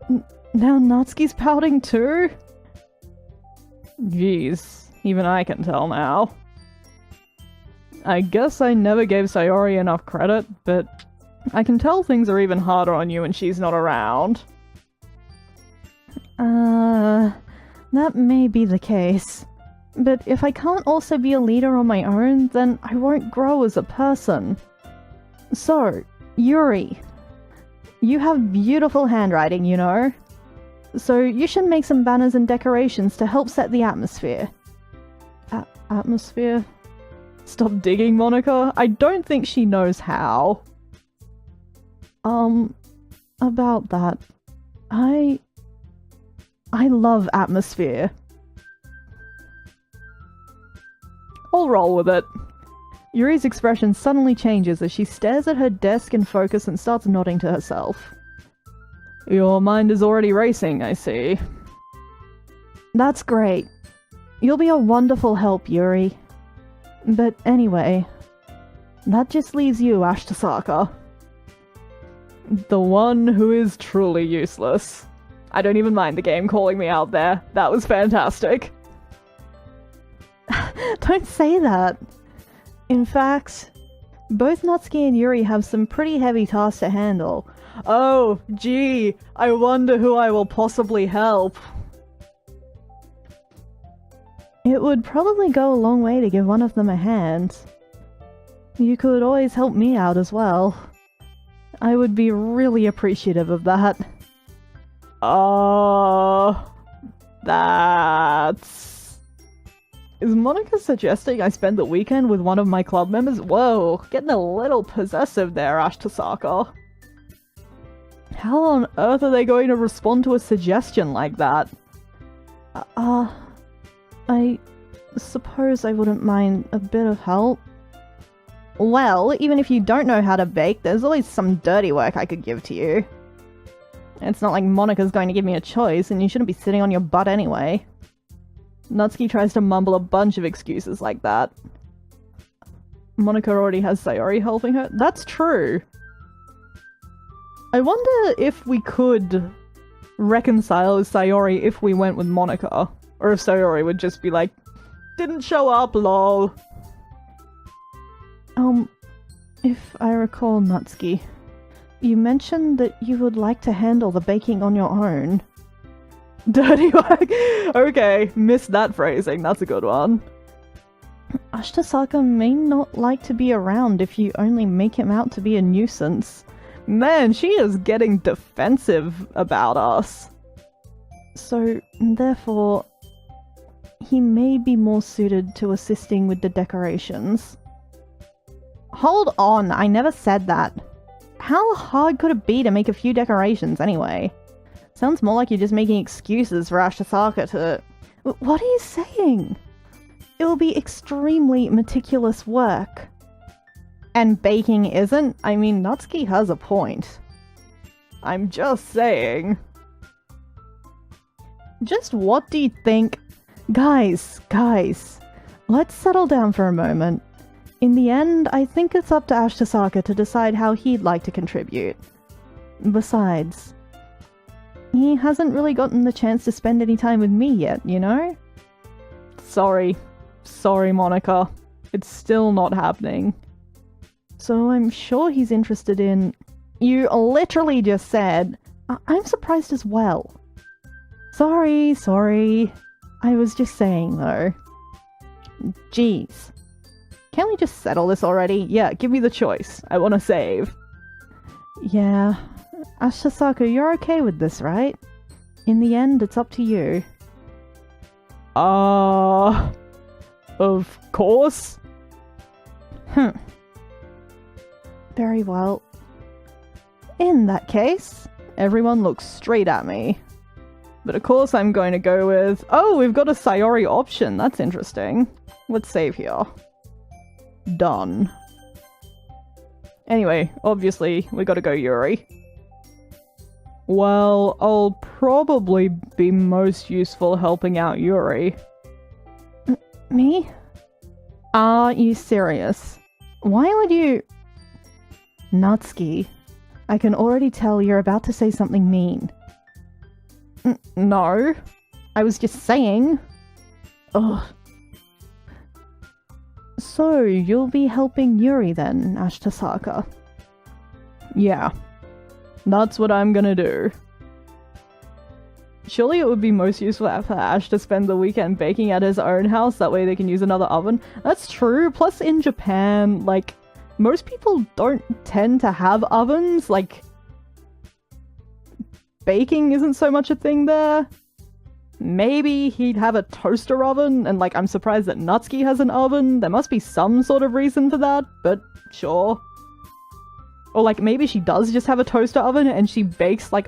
Now Natsuki's pouting too? Jeez, even I can tell now. I guess I never gave Sayori enough credit, but I can tell things are even harder on you when she's not around. That may be the case. But if I can't also be a leader on my own, then I won't grow as a person. So, Yuri, you have beautiful handwriting, you know? So you should make some banners and decorations to help set the atmosphere. Atmosphere? Stop digging, Monica. I don't think she knows how. About that. I love atmosphere. I'll roll with it. Yuri's expression suddenly changes as she stares at her desk in focus and starts nodding to herself. Your mind is already racing, I see. That's great. You'll be a wonderful help, Yuri. But anyway, that just leaves you, Ashtasaka. The one who is truly useless. I don't even mind the game calling me out there. That was fantastic. Don't say that. In fact, both Natsuki and Yuri have some pretty heavy tasks to handle. Oh, gee, I wonder who I will possibly help. It would probably go a long way to give one of them a hand. You could always help me out as well. I would be really appreciative of that. That's... Is Monica suggesting I spend the weekend with one of my club members? Whoa, getting a little possessive there, Ashtasaka. How on earth are they going to respond to a suggestion like that? I suppose I wouldn't mind a bit of help. Well, even if you don't know how to bake, there's always some dirty work I could give to you. It's not like Monica's going to give me a choice, and you shouldn't be sitting on your butt anyway. Natsuki tries to mumble a bunch of excuses like that. Monica already has Sayori helping her? That's true. I wonder if we could reconcile with Sayori if we went with Monica. Or if Sayori would just be like, didn't show up, lol. If I recall, Natsuki, you mentioned that you would like to handle the baking on your own. Dirty work? Okay, missed that phrasing, that's a good one. Ashtasaka may not like to be around if you only make him out to be a nuisance. Man, she is getting defensive about us. So, therefore, he may be more suited to assisting with the decorations. Hold on, I never said that. How hard could it be to make a few decorations anyway? Sounds more like you're just making excuses for Ashtasaka to... What are you saying? It will be extremely meticulous work. And baking isn't? I mean, Natsuki has a point. I'm just saying. Just what do you think? Guys, let's settle down for a moment. In the end, I think it's up to Ashtasaka to decide how he'd like to contribute. Besides, he hasn't really gotten the chance to spend any time with me yet, you know? Sorry, Monica. It's still not happening. So I'm sure he's interested in... You literally just said... I'm surprised as well. Sorry. I was just saying, though. Jeez. Can't we just settle this already? Yeah, give me the choice. I want to save. Yeah. Ashtasaka, you're okay with this, right? In the end, it's up to you. Of course. Very well. In that case, everyone looks straight at me. But of course I'm going to go with... Oh, we've got a Sayori option. That's interesting. Let's save here. Done. Anyway, obviously, we gotta go Yuri. Well, I'll probably be most useful helping out Yuri. Me? Are you serious? Why would you... Natsuki, I can already tell you're about to say something mean. No. I was just saying. Ugh. So, you'll be helping Yuri then, Ashkatom? Yeah. That's what I'm gonna do. Surely it would be most useful for Ash to spend the weekend baking at his own house, that way they can use another oven. That's true, plus in Japan, like, most people don't tend to have ovens, like, baking isn't so much a thing there. Maybe he'd have a toaster oven, and like, I'm surprised that Natsuki has an oven. There must be some sort of reason for that, but sure. Or like, maybe she does just have a toaster oven and she bakes like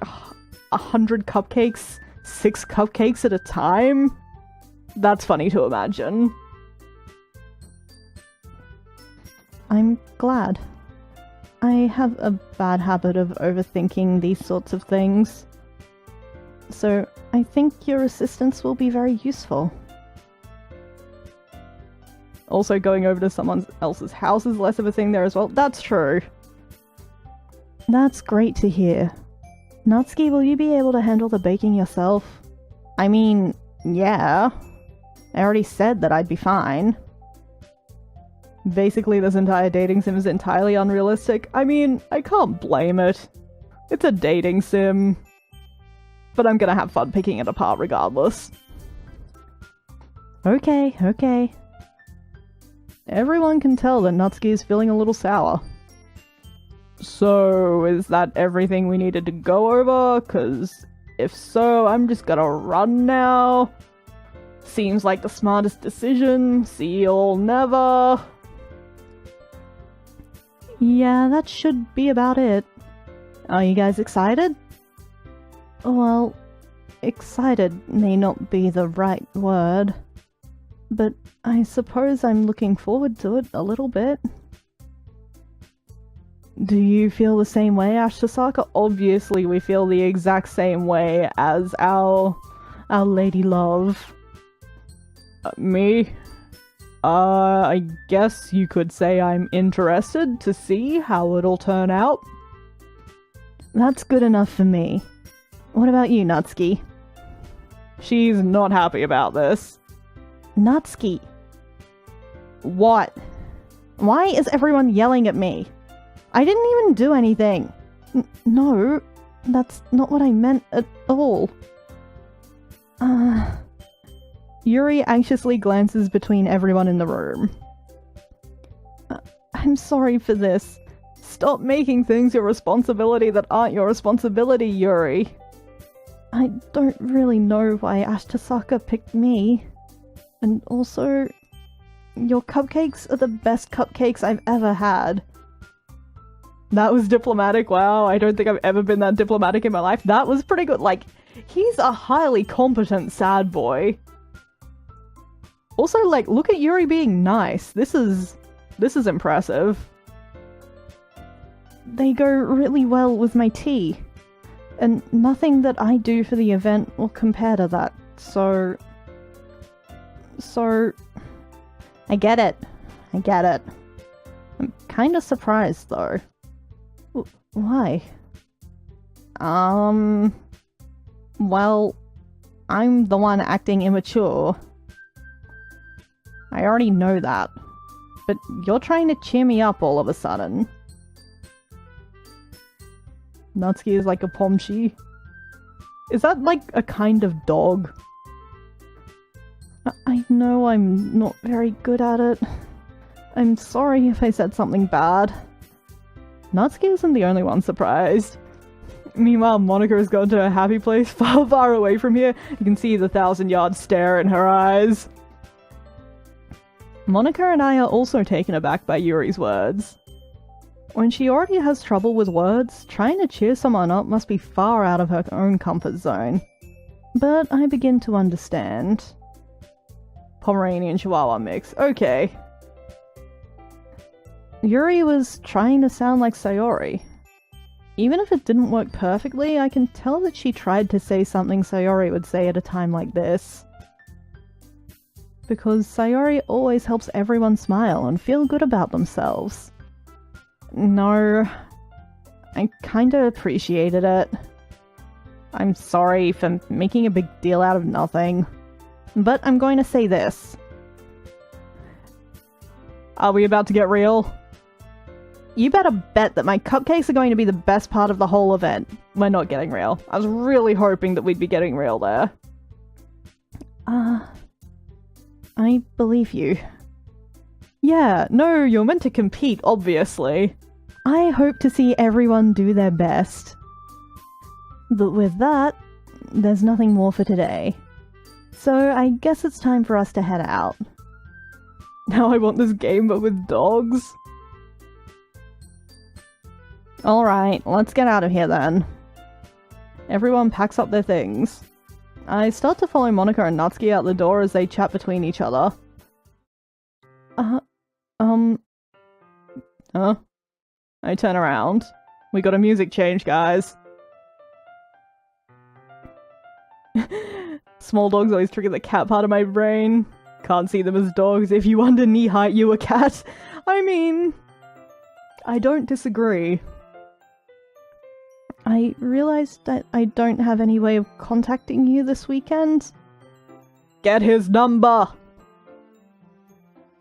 100 cupcakes, 6 cupcakes at a time. That's funny to imagine. I'm glad. I have a bad habit of overthinking these sorts of things. So, I think your assistance will be very useful. Also, going over to someone else's house is less of a thing there as well. That's true. That's great to hear. Natsuki, will you be able to handle the baking yourself? I mean, yeah. I already said that I'd be fine. Basically, this entire dating sim is entirely unrealistic. I mean, I can't blame it. It's a dating sim. But I'm gonna have fun picking it apart regardless. Okay, okay. Everyone can tell that Natsuki is feeling a little sour. So, is that everything we needed to go over? 'Cause if so, I'm just gonna run now. Seems like the smartest decision. See you all never. Yeah, that should be about it. Are you guys excited? Well, excited may not be the right word, but I suppose I'm looking forward to it a little bit. Do you feel the same way, Ashkatom? Obviously we feel the exact same way as our lady love. Me? I guess you could say I'm interested to see how it'll turn out. That's good enough for me. What about you, Natsuki? She's not happy about this. Natsuki. What? Why is everyone yelling at me? I didn't even do anything. No, that's not what I meant at all. Yuri anxiously glances between everyone in the room. I'm sorry for this. Stop making things your responsibility that aren't your responsibility, Yuri. I don't really know why Ashkatom picked me. And also, your cupcakes are the best cupcakes I've ever had. That was diplomatic. Wow, I don't think I've ever been that diplomatic in my life. That was pretty good. Like, he's a highly competent sad boy. Also, like, look at Yuri being nice. This is impressive. They go really well with my tea. And nothing that I do for the event will compare to that. So, I get it. I get it. I'm kinda surprised, though. Why? Well, I'm the one acting immature. I already know that. But you're trying to cheer me up all of a sudden. Natsuki is like a pomchi. Is that like a kind of dog? I know I'm not very good at it. I'm sorry if I said something bad. Natsuki isn't the only one surprised. Meanwhile, Monica has gone to a happy place far, far away from here. You can see the 1,000-yard stare in her eyes. Monica and I are also taken aback by Yuri's words. When she already has trouble with words, trying to cheer someone up must be far out of her own comfort zone. But I begin to understand. Pomeranian Chihuahua mix. Okay. Yuri was trying to sound like Sayori. Even if it didn't work perfectly, I can tell that she tried to say something Sayori would say at a time like this. Because Sayori always helps everyone smile and feel good about themselves. No, I kinda appreciated it. I'm sorry for making a big deal out of nothing. But I'm going to say this. Are we about to get real? You better bet that my cupcakes are going to be the best part of the whole event. We're not getting real. I was really hoping that we'd be getting real there. I believe you. Yeah, no, you're meant to compete, obviously. I hope to see everyone do their best. But with that, there's nothing more for today. So I guess it's time for us to head out. Now I want this game but with dogs. Alright, let's get out of here then. Everyone packs up their things. I start to follow Monika and Natsuki out the door as they chat between each other. Huh? I turn around. We got a music change, guys. Small dogs always trigger the cat part of my brain. Can't see them as dogs. If you under knee height, you a cat. I mean, I don't disagree. I realized that I don't have any way of contacting you this weekend. Get his number!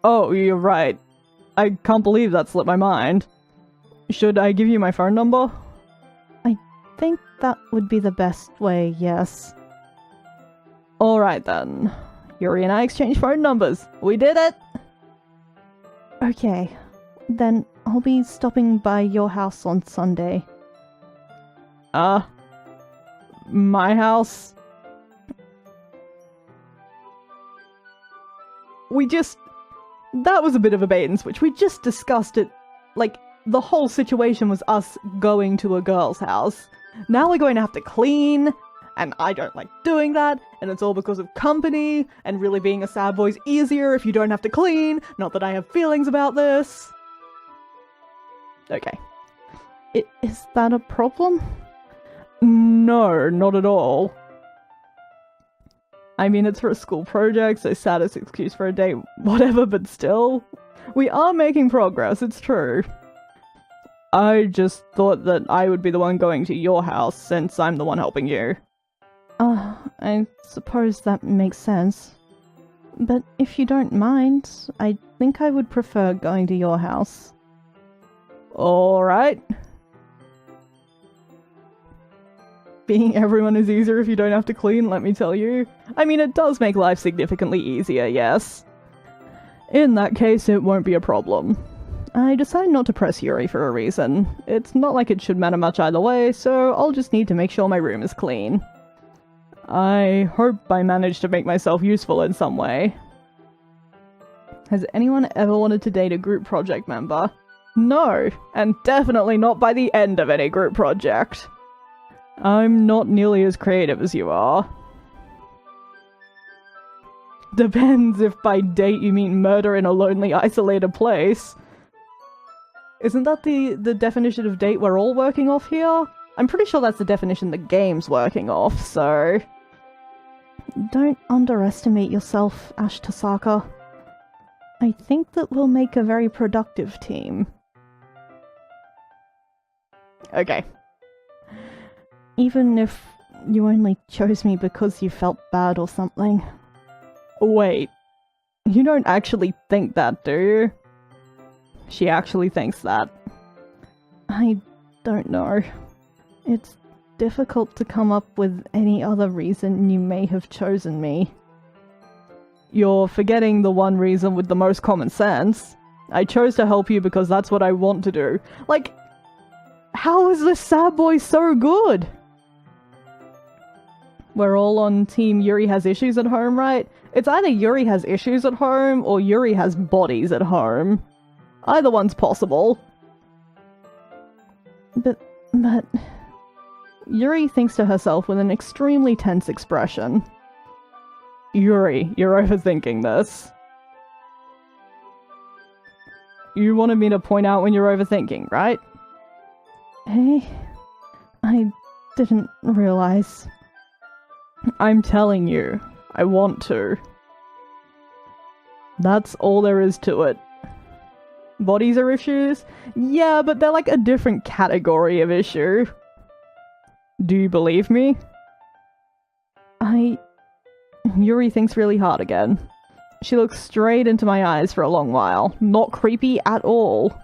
Oh, you're right. I can't believe that slipped my mind. Should I give you my phone number? I think that would be the best way, yes. Alright then. Yuri and I exchanged phone numbers. We did it! Okay. Then I'll be stopping by your house on Sunday. My house? That was a bit of a bait and switch. We just discussed it. Like, the whole situation was us going to a girl's house. Now we're going to have to clean, and I don't like doing that, and it's all because of company, and really being a sad boy's easier if you don't have to clean. Not that I have feelings about this. Okay. Is that a problem? No, not at all. I mean, it's for a school project, so saddest excuse for a date, whatever, but still. We are making progress, it's true. I just thought that I would be the one going to your house, since I'm the one helping you. I suppose that makes sense. But if you don't mind, I think I would prefer going to your house. Alright. Being everyone is easier if you don't have to clean, let me tell you. I mean, it does make life significantly easier, yes. In that case, it won't be a problem. I decide not to press Yuri for a reason. It's not like it should matter much either way, so I'll just need to make sure my room is clean. I hope I manage to make myself useful in some way. Has anyone ever wanted to date a group project member? No, and definitely not by the end of any group project. I'm not nearly as creative as you are. Depends if by date you mean murder in a lonely, isolated place. Isn't that the definition of date we're all working off here? I'm pretty sure that's the definition the game's working off, so... Don't underestimate yourself, Ashkatom. I think that we'll make a very productive team. Okay. Even if you only chose me because you felt bad or something. Wait, you don't actually think that, do you? She actually thinks that. I don't know. It's difficult to come up with any other reason you may have chosen me. You're forgetting the one reason with the most common sense. I chose to help you because that's what I want to do. Like, how is this sad boy so good? We're all on team Yuri has issues at home, right? It's either Yuri has issues at home or Yuri has bodies at home. Either one's possible. But... Yuri thinks to herself with an extremely tense expression. Yuri, you're overthinking this. You wanted me to point out when you're overthinking, right? Hey, I didn't realize. I'm telling you, I want to. That's all there is to it. Bodies are issues? Yeah, but they're like a different category of issue. Do you believe me? Yuri thinks really hard again. She looks straight into my eyes for a long while. Not creepy at all.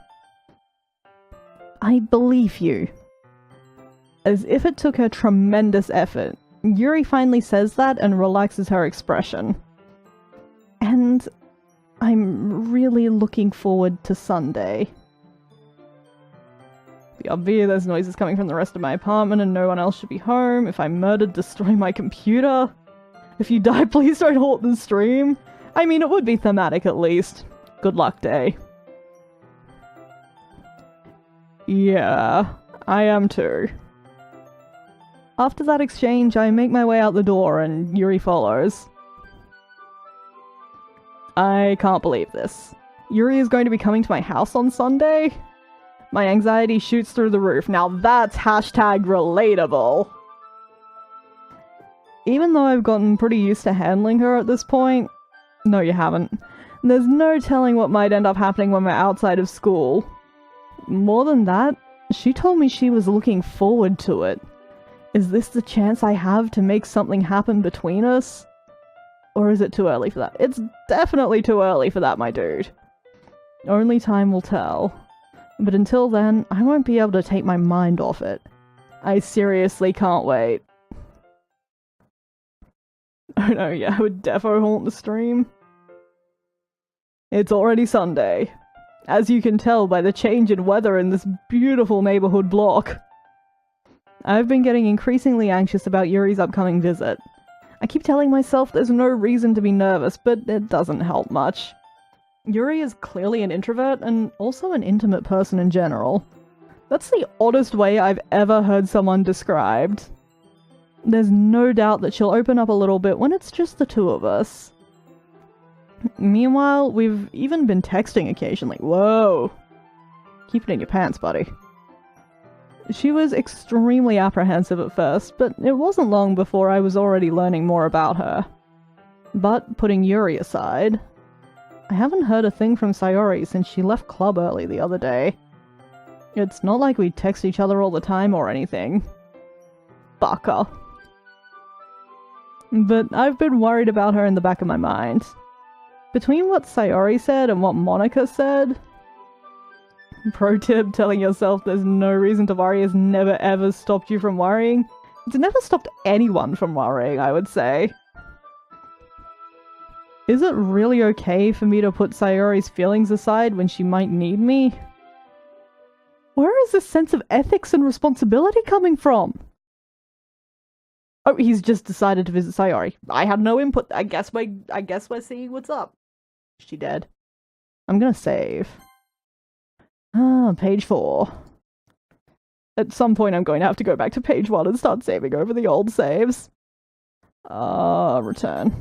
I believe you. As if it took her tremendous effort, Yuri finally says that and relaxes her expression. And I'm really looking forward to Sunday. The obvious, there's noises coming from the rest of my apartment and no one else should be home. If I'm murdered, destroy my computer. If you die, please don't halt the stream. I mean, it would be thematic at least. Good luck, day. Yeah, I am too. After that exchange, I make my way out the door and Yuri follows. I can't believe this. Yuri is going to be coming to my house on Sunday? My anxiety shoots through the roof. Now that's hashtag relatable. Even though I've gotten pretty used to handling her at this point... No, you haven't. There's no telling what might end up happening when we're outside of school. More than that, she told me she was looking forward to it. Is this the chance I have to make something happen between us? Or is it too early for that? It's definitely too early for that, my dude. Only time will tell. But until then, I won't be able to take my mind off it. I seriously can't wait. Oh no, yeah, I would defo haunt the stream. It's already Sunday. As you can tell by the change in weather in this beautiful neighborhood block. I've been getting increasingly anxious about Yuri's upcoming visit. I keep telling myself there's no reason to be nervous, but it doesn't help much. Yuri is clearly an introvert, and also an intimate person in general. That's the oddest way I've ever heard someone described. There's no doubt that she'll open up a little bit when it's just the two of us. Meanwhile, we've even been texting occasionally. Whoa! Keep it in your pants, buddy. She was extremely apprehensive at first, but it wasn't long before I was already learning more about her. But, putting Yuri aside, I haven't heard a thing from Sayori since she left club early the other day. It's not like we text each other all the time or anything. Baka. But I've been worried about her in the back of my mind. Between what Sayori said and what Monica said... Pro tip, telling yourself there's no reason to worry has never ever stopped you from worrying. It's never stopped anyone from worrying, I would say. Is it really okay for me to put Sayori's feelings aside when she might need me? Where is this sense of ethics and responsibility coming from? Oh, he's just decided to visit Sayori. I had no input. I guess we're seeing what's up. Is she dead? I'm gonna save. Page 4. At some point I'm going to have to go back to page 1 and start saving over the old saves. Return.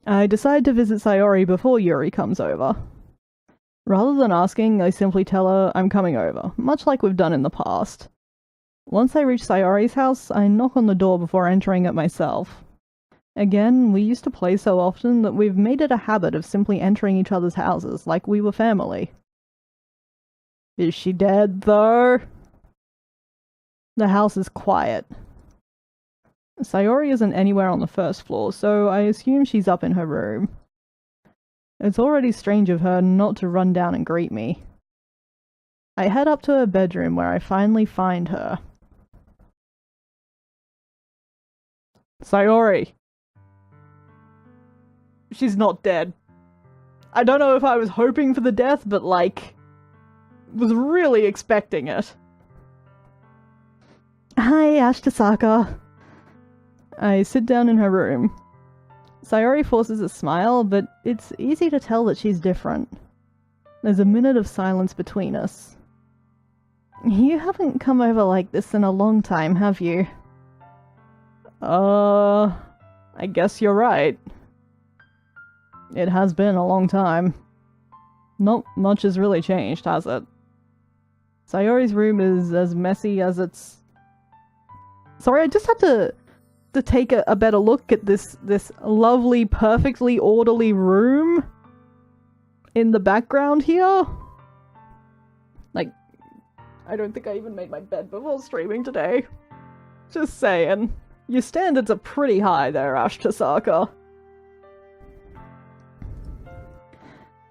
I decide to visit Sayori before Yuri comes over. Rather than asking, I simply tell her I'm coming over, much like we've done in the past. Once I reach Sayori's house, I knock on the door before entering it myself. Again, we used to play so often that we've made it a habit of simply entering each other's houses like we were family. Is she dead, though? The house is quiet. Sayori isn't anywhere on the first floor, so I assume she's up in her room. It's already strange of her not to run down and greet me. I head up to her bedroom where I finally find her. Sayori! She's not dead. I don't know if I was hoping for the death, but like... was really expecting it. Hi, Ashkatom. I sit down in her room. Sayori forces a smile, but it's easy to tell that she's different. There's a minute of silence between us. You haven't come over like this in a long time, have you? I guess you're right. It has been a long time. Not much has really changed, has it? Sayori's room is as messy as it's... Sorry, I just had to take a better look at this lovely, perfectly orderly room in the background here. Like, I don't think I even made my bed before streaming today. Just saying. Your standards are pretty high there, Ashkatom.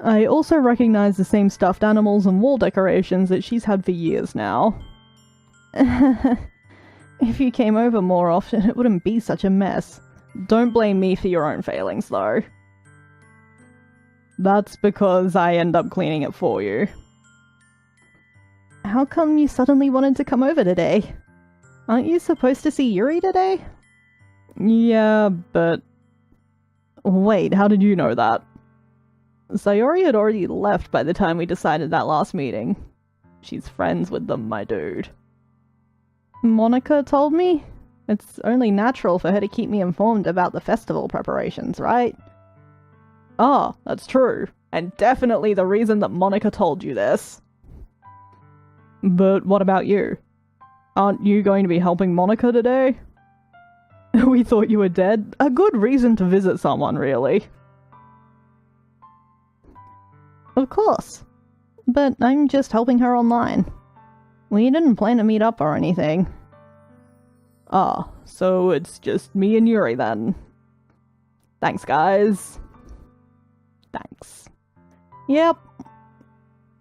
I also recognize the same stuffed animals and wall decorations that she's had for years now. If you came over more often, it wouldn't be such a mess. Don't blame me for your own failings, though. That's because I end up cleaning it for you. How come you suddenly wanted to come over today? Aren't you supposed to see Yuri today? Yeah, but... Wait, how did you know that? Sayori had already left by the time we decided that last meeting. She's friends with them, my dude. Monica told me? It's only natural for her to keep me informed about the festival preparations, right? Ah, that's true. And definitely the reason that Monica told you this. But what about you? Aren't you going to be helping Monica today? We thought you were dead. A good reason to visit someone, really. Of course. But I'm just helping her online. We didn't plan to meet up or anything. Ah, so it's just me and Yuri then. Thanks, guys. Thanks. Yep.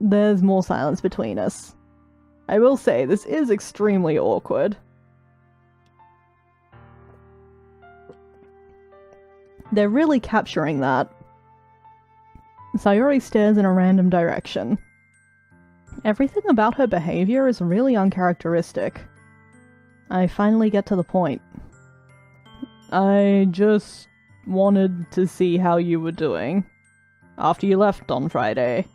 There's more silence between us. I will say, this is extremely awkward. They're really capturing that. Sayori stares in a random direction. Everything about her behavior is really uncharacteristic. I finally get to the point. I just wanted to see how you were doing after you left on Friday.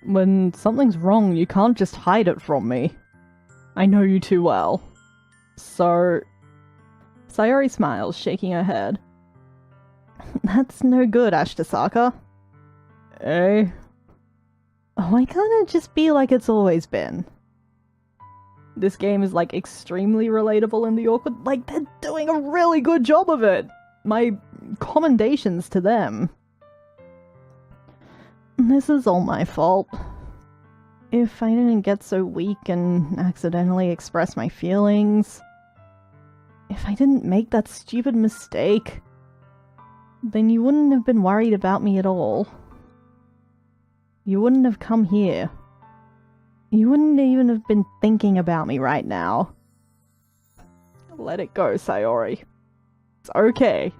When something's wrong, you can't just hide it from me. I know you too well. So... Sayori smiles, shaking her head. That's no good, Ashkatom. Eh? Why can't it just be like it's always been? This game is, like, extremely relatable in the awkward... Like, they're doing a really good job of it! My commendations to them. This is all my fault. If I didn't get so weak and accidentally express my feelings... If I didn't make that stupid mistake... Then you wouldn't have been worried about me at all. You wouldn't have come here. You wouldn't even have been thinking about me right now. Let it go, Sayori. It's okay.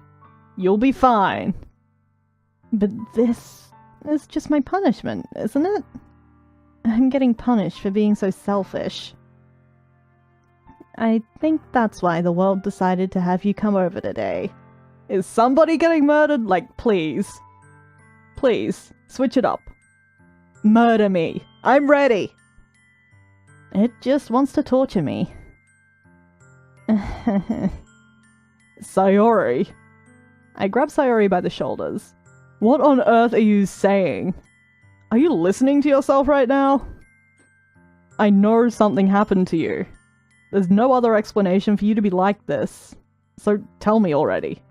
You'll be fine. But this is just my punishment, isn't it? I'm getting punished for being so selfish. I think that's why the world decided to have you come over today. Is somebody getting murdered? Like, please. Please, switch it up. Murder me. I'm ready. It just wants to torture me. Sayori. I grab Sayori by the shoulders. What on earth are you saying? Are you listening to yourself right now? I know something happened to you. There's no other explanation for you to be like this. So tell me already.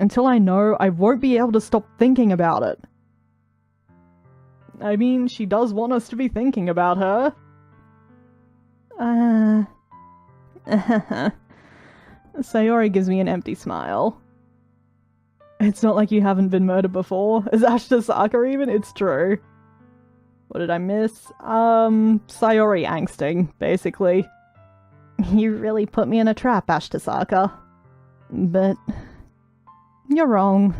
Until I know, I won't be able to stop thinking about it. I mean, she does want us to be thinking about her. Sayori gives me an empty smile. It's not like you haven't been murdered before. Is Ashkatom even? It's true. What did I miss? Sayori angsting, basically. You really put me in a trap, Ashkatom. But... You're wrong.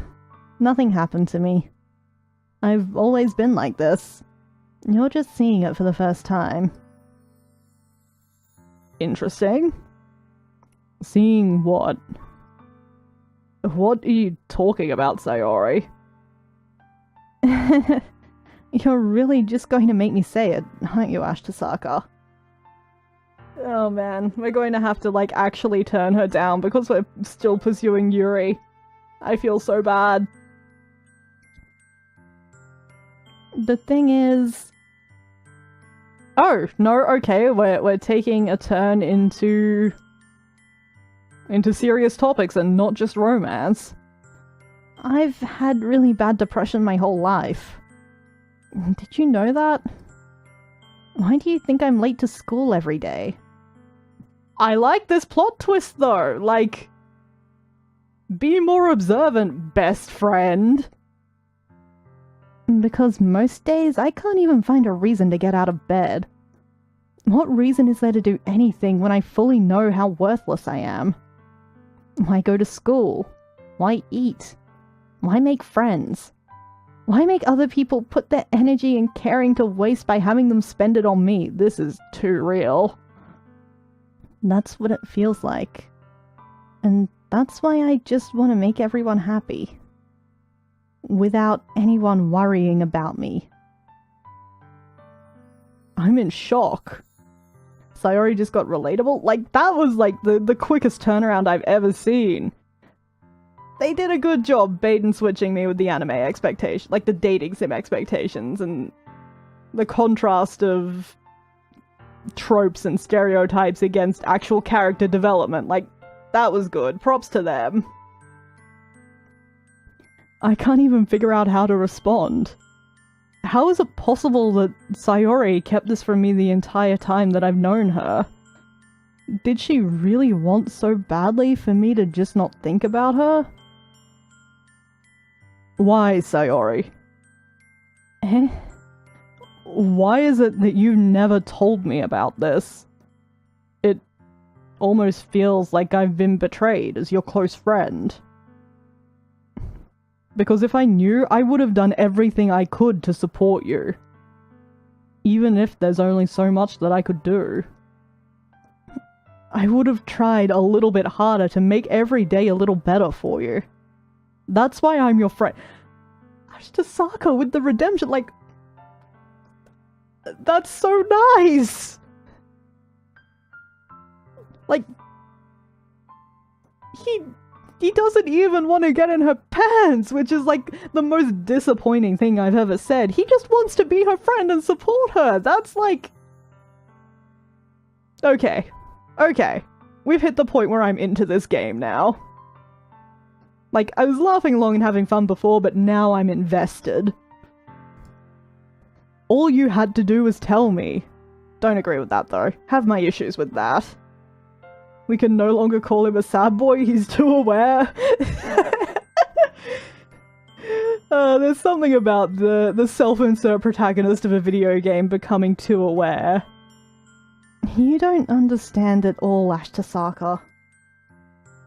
Nothing happened to me. I've always been like this. You're just seeing it for the first time. Interesting. Seeing what? What are you talking about, Sayori? You're really just going to make me say it, aren't you, Ashkatom? Oh man, we're going to have to, like, actually turn her down because we're still pursuing Yuri. I feel so bad. The thing is... Oh, no, okay, we're taking a turn into serious topics and not just romance. I've had really bad depression my whole life. Did you know that? Why do you think I'm late to school every day? I like this plot twist though, like, be more observant, best friend. Because most days I can't even find a reason to get out of bed. What reason is there to do anything when I fully know how worthless I am? Why go to school? Why eat? Why make friends? Why make other people put their energy and caring to waste by having them spend it on me? This is too real. That's what it feels like. And that's why I just want to make everyone happy. Without anyone worrying about me. I'm in shock. Sayori just got relatable? Like, that was like the quickest turnaround I've ever seen. They did a good job bait and switching me with the anime expectation, like the dating sim expectations, and the contrast of tropes and stereotypes against actual character development. Like, that was good. Props to them. I can't even figure out how to respond. How is it possible that Sayori kept this from me the entire time that I've known her? Did she really want so badly for me to just not think about her? Why, Sayori? Eh? Why is it that you never told me about this? It almost feels like I've been betrayed as your close friend. Because if I knew, I would have done everything I could to support you. Even if there's only so much that I could do. I would have tried a little bit harder to make every day a little better for you. That's why I'm your friend. Ashkatom with the redemption, like... That's so nice! Like... He doesn't even want to get in her pants, which is like the most disappointing thing I've ever said. He just wants to be her friend and support her. That's like... Okay. Okay. We've hit the point where I'm into this game now. Like, I was laughing along and having fun before, but now I'm invested. All you had to do was tell me. Don't agree with that, though. Have my issues with that. We can no longer call him a sad boy, he's too aware. There's something about the self-insert protagonist of a video game becoming too aware. You don't understand at all, Ashkatom.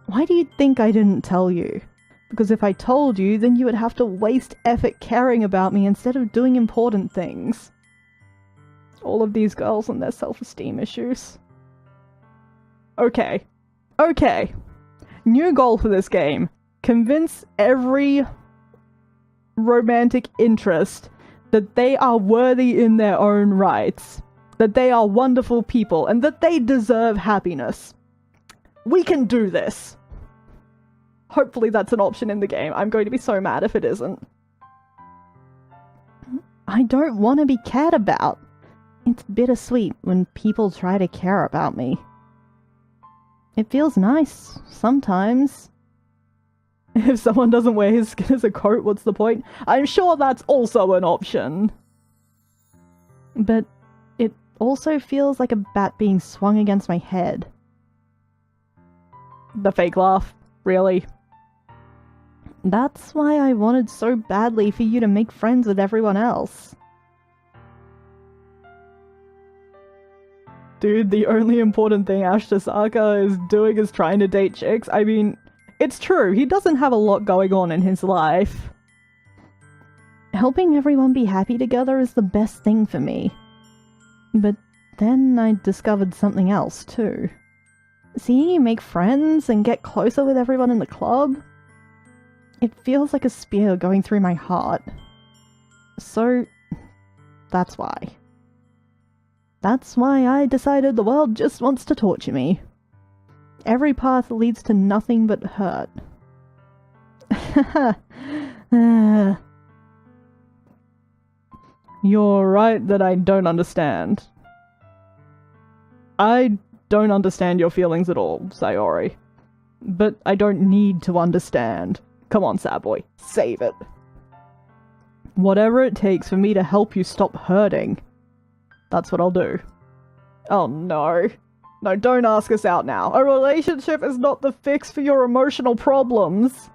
Why do you think I didn't tell you? Because if I told you, then you would have to waste effort caring about me instead of doing important things. All of these girls and their self-esteem issues. Okay. Okay. New goal for this game. Convince every romantic interest that they are worthy in their own rights. That they are wonderful people, and that they deserve happiness. We can do this. Hopefully that's an option in the game. I'm going to be so mad if it isn't. I don't want to be cared about. It's bittersweet when people try to care about me. It feels nice, sometimes. If someone doesn't wear his skin as a coat, what's the point? I'm sure that's also an option. But it also feels like a bat being swung against my head. The fake laugh, really. That's why I wanted so badly for you to make friends with everyone else. Dude, the only important thing Ashkatom is doing is trying to date chicks. I mean, it's true, he doesn't have a lot going on in his life. Helping everyone be happy together is the best thing for me. But then I discovered something else, too. Seeing you make friends and get closer with everyone in the club, it feels like a spear going through my heart. So, that's why. That's why I decided the world just wants to torture me. Every path leads to nothing but hurt. You're right that I don't understand. I don't understand your feelings at all, Sayori. But I don't need to understand. Come on, sad boy, save it. Whatever it takes for me to help you stop hurting. That's what I'll do. Oh no. No, don't ask us out now. A relationship is not the fix for your emotional problems.